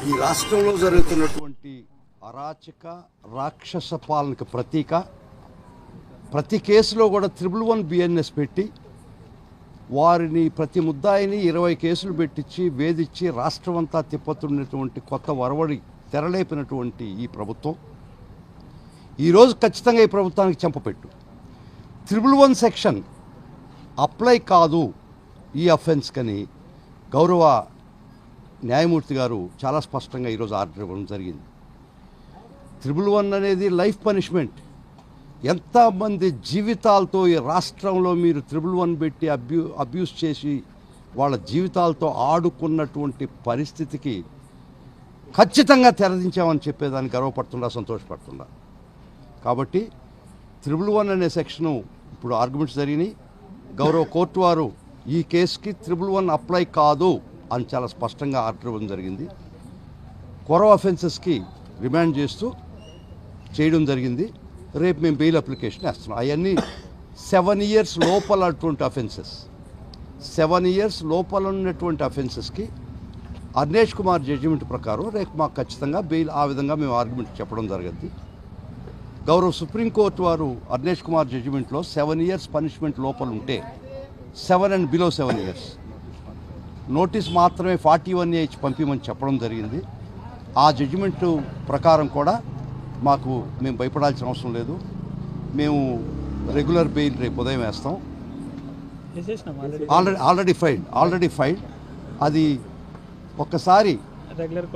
ఈ రాష్ట్రంలో జరుగుతున్నటువంటి అరాచక రాక్షస పాలనకు ప్రతీక. ప్రతి కేసులో కూడా 111 బిఎన్ఎస్ పెట్టి వారిని ప్రతి ముద్దాయిని 20 కేసులు పెట్టించి వేధించి రాష్ట్రం అంతా తిప్పుతున్నటువంటి కొత్త వరవడి తెరలేపినటువంటి ఈ ప్రభుత్వం ఈరోజు ఖచ్చితంగా ఈ ప్రభుత్వానికి చెంపపెట్టు. 111 సెక్షన్ అప్లై కాదు ఈ అఫెన్స్ కని గౌరవ న్యాయమూర్తి గారు చాలా స్పష్టంగా ఈరోజు ఆర్డర్ ఇవ్వడం జరిగింది. 111 అనేది లైఫ్ పనిష్మెంట్. ఎంతమంది జీవితాలతో ఈ రాష్ట్రంలో మీరు 111 పెట్టి అబ్యూస్ చేసి వాళ్ళ జీవితాలతో ఆడుకున్నటువంటి పరిస్థితికి ఖచ్చితంగా తెరదించామని చెప్పేదాన్ని గర్వపడుతుండా, సంతోషపడుతుండా. కాబట్టి 111 అనే సెక్షను ఇప్పుడు ఆర్గ్యుమెంట్స్ జరిగినాయి. గౌరవ కోర్టు వారు ఈ కేసుకి 111 అప్లై కాదు అని చాలా స్పష్టంగా ఆర్డర్ ఇవ్వడం జరిగింది. కొరవ అఫెన్సెస్కి రిమాండ్ చేస్తూ చేయడం జరిగింది. రేపు మేము బెయిల్ అప్లికేషన్ వేస్తున్నాం. అవన్నీ 7 years లోపల అటువంటి అఫెన్సెస్, 7 years లోపల ఉన్నటువంటి అఫెన్సెస్కి అర్నేష్ కుమార్ జడ్జిమెంట్ ప్రకారం రేపు మాకు ఖచ్చితంగా బెయిల్, ఆ విధంగా మేము ఆర్గ్యుమెంట్ చెప్పడం జరిగింది. గౌరవ సుప్రీంకోర్టు వారు అర్నేష్ కుమార్ జడ్జిమెంట్లో 7 years పనిష్మెంట్ లోపల ఉంటే 7 and below 7 years నోటీస్ మాత్రమే 41A పంపించమని చెప్పడం జరిగింది. ఆ జడ్జిమెంటు ప్రకారం కూడా మేము భయపడాల్సిన అవసరం లేదు. మేము రెగ్యులర్ బెయిల్ రేపు ఉదయం వేస్తాం. Already filed. అది ఒక్కసారి రెగ్యులర్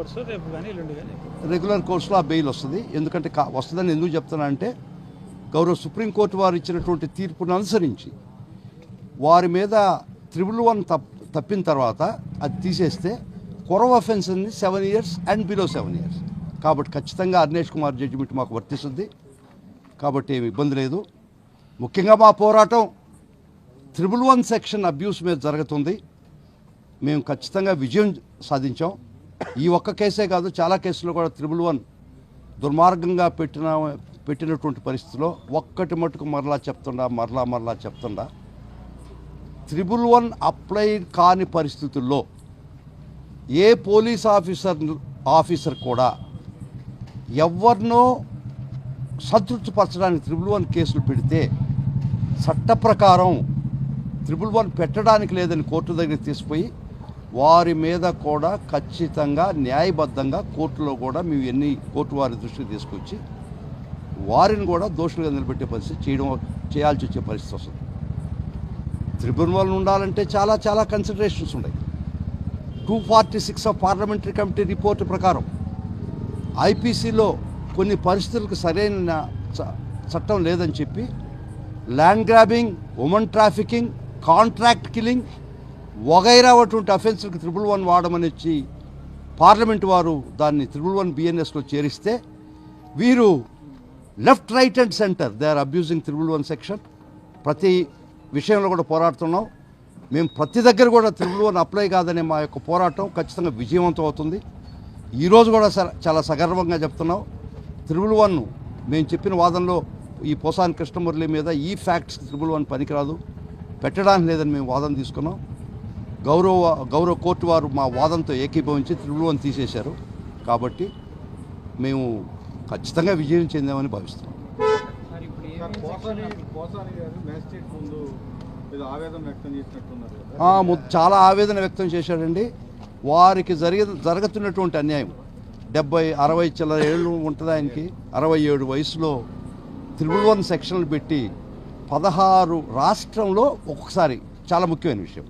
కోర్సులో ఆ బెయిల్ వస్తుంది. ఎందుకంటే వస్తుందని ఎందుకు చెప్తున్నా అంటే గౌరవ సుప్రీంకోర్టు వారు ఇచ్చినటువంటి తీర్పును అనుసరించి వారి మీద 111 తప్పిన తర్వాత అది తీసేస్తే కొరవ అఫెన్స్ అన్ని 7 years and below 7 years. కాబట్టి ఖచ్చితంగా అర్నేష్ కుమార్ జడ్జిమెంట్ మాకు వర్తిస్తుంది. కాబట్టి ఏమి ఇబ్బంది లేదు. ముఖ్యంగా మా పోరాటం 111 సెక్షన్ అబ్యూస్ మీద జరుగుతుంది. మేము ఖచ్చితంగా విజయం సాధించాం. ఈ ఒక్క కేసే కాదు, చాలా కేసుల్లో కూడా 111 దుర్మార్గంగా పెట్టినటువంటి పరిస్థితిలో ఒక్కటి మటుకు మరలా చెప్తుండా 111 అప్లై కాని పరిస్థితుల్లో ఏ పోలీస్ ఆఫీసర్ కూడా ఎవరినో సంతృప్తిపరచడానికి 111 కేసులు పెడితే చట్ట ప్రకారం 111 పెట్టడానికి లేదని కోర్టు దగ్గర తీసుకుపోయి వారి మీద కూడా ఖచ్చితంగా న్యాయబద్ధంగా కోర్టులో కూడా మేము కోర్టు వారి దృష్టికి తీసుకొచ్చి వారిని కూడా దోషులుగా నిలబెట్టే పరిస్థితి చేయాల్సి వచ్చే పరిస్థితి వస్తుంది. 111 ఉండాలంటే చాలా కన్సిడరేషన్స్ ఉన్నాయి. 246 ఆఫ్ పార్లమెంటరీ కమిటీ రిపోర్టు ప్రకారం ఐపీసీలో కొన్ని పరిస్థితులకు సరైన చట్టం లేదని చెప్పి land grabbing, women trafficking, contract killing వగైరా అటువంటి అఫెన్స్లకు 111 వాడమని వచ్చి పార్లమెంట్ వారు దాన్ని 111 బిఎన్ఎస్లో చేరిస్తే వీరు left, right and center they are abusing 111 section. ప్రతి విషయంలో కూడా పోరాడుతున్నాం. మేము ప్రతి దగ్గర కూడా 111 అప్లై కాదనే మా యొక్క పోరాటం ఖచ్చితంగా విజయవంతం అవుతుంది. ఈరోజు కూడా చాలా సగర్వంగా చెప్తున్నాం. 111 మేము చెప్పిన వాదనలో ఈ పోసాని కృష్ణమురళి మీద ఈ ఫ్యాక్ట్స్ 111 పనికిరాదు, పెట్టడానికి లేదని మేము వాదన తీసుకున్నాం. గౌరవ కోర్టు వారు మా వాదనతో ఏకీభవించి 111 తీసేశారు. కాబట్టి మేము ఖచ్చితంగా విజయం చెందామని భావిస్తున్నాం. చాలా ఆవేదన వ్యక్తం చేశాడండి. వారికి జరుగుతున్నటువంటి అన్యాయం 70-60 చిల్లర ఏళ్ళు ఉంటుంది ఆయనకి. 67 వయసులో 111 సెక్షన్లు పెట్టి 16 రాష్ట్రంలో ఒక్కొక్కసారి చాలా ముఖ్యమైన విషయం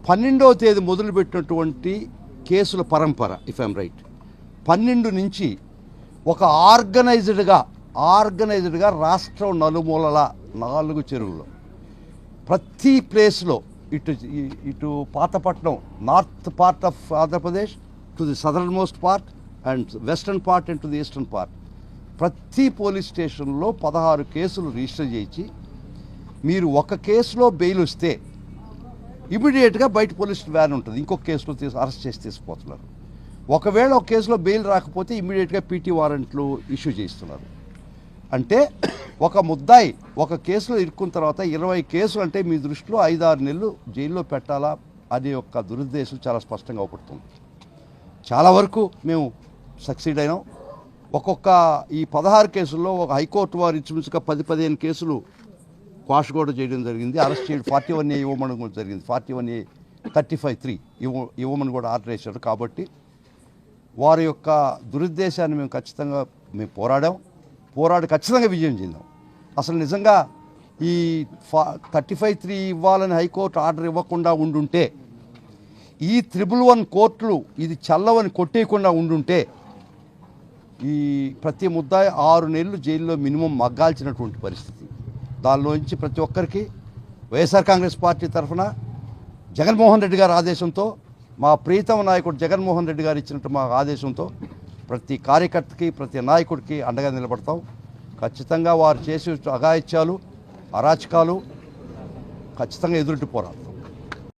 12వ తేదీ మొదలుపెట్టినటువంటి కేసుల పరంపర ఇఫ్ ఐఎమ్ రైట్ 12 నుంచి ఒక ఆర్గనైజ్డ్గా రాష్ట్రం నలుమూలల 4 చెరువుల్లో ప్రతి ప్లేస్లో ఇటు Pathapatnam north part of Andhra Pradesh to the southern most part and western part and to the eastern part ప్రతి పోలీస్ స్టేషన్లో 16 కేసులు రిజిస్టర్ చేయించి మీరు ఒక కేసులో బెయిల్ వస్తే ఇమీడియట్గా బయట పోలీస్ వ్యాన్ ఉంటుంది, ఇంకొక కేసులో అరెస్ట్ చేసి తీసుకుపోతున్నారు. ఒకవేళ ఒక కేసులో బెయిల్ రాకపోతే ఇమీడియట్గా పీటీ వారెంట్లు ఇష్యూ చేస్తున్నారు. అంటే ఒక ముద్దాయి ఒక కేసులో ఇరుక్కున్న తర్వాత 20 కేసులు అంటే మీ దృష్టిలో 5-6 నెలలు జైల్లో పెట్టాలా అనే యొక్క దురుద్దేశం చాలా స్పష్టంగా అవుపడుతుంది. చాలా వరకు మేము సక్సీడ్ అయినాం. ఒక్కొక్క ఈ 16 కేసుల్లో ఒక హైకోర్టు వారు ఇంచుమించుగా 10-15 కేసులు క్వాష్ కూడా చేయడం జరిగింది. అరెస్ట్ చేయడం 41A ఇవ్వమని కూడా జరిగింది. 41A 35(3) ఇవ్వమని కూడా ఆర్డర్ వేశారు. కాబట్టి వారి యొక్క దురుద్దేశాన్ని మేము ఖచ్చితంగా పోరాడి ఖచ్చితంగా విజయం చెందాం. అసలు నిజంగా ఈ 35(3) ఇవ్వాలని హైకోర్టు ఆర్డర్ ఇవ్వకుండా ఉండుంటే, ఈ 111 కోర్టులు ఇది చల్లవని కొట్టేయకుండా ఉండుంటే, ఈ ప్రతి ముద్దాయి 6 నెలలు జైల్లో మినిమం మగ్గాల్సినటువంటి పరిస్థితి. దానిలోంచి ప్రతి ఒక్కరికి వైఎస్ఆర్ కాంగ్రెస్ పార్టీ తరఫున జగన్మోహన్ రెడ్డి గారి ఆదేశంతో, మా ప్రీతమ నాయకుడు జగన్మోహన్ రెడ్డి గారు ఇచ్చినట్టు మా ఆదేశంతో ప్రతి కార్యకర్తకి, ప్రతి నాయకుడికి అండగా నిలబడతాం. ఖచ్చితంగా వారు చేసే అఘాయిత్యాలు, అరాచకాలు ఖచ్చితంగా ఎదురుటి పోరాడతాం.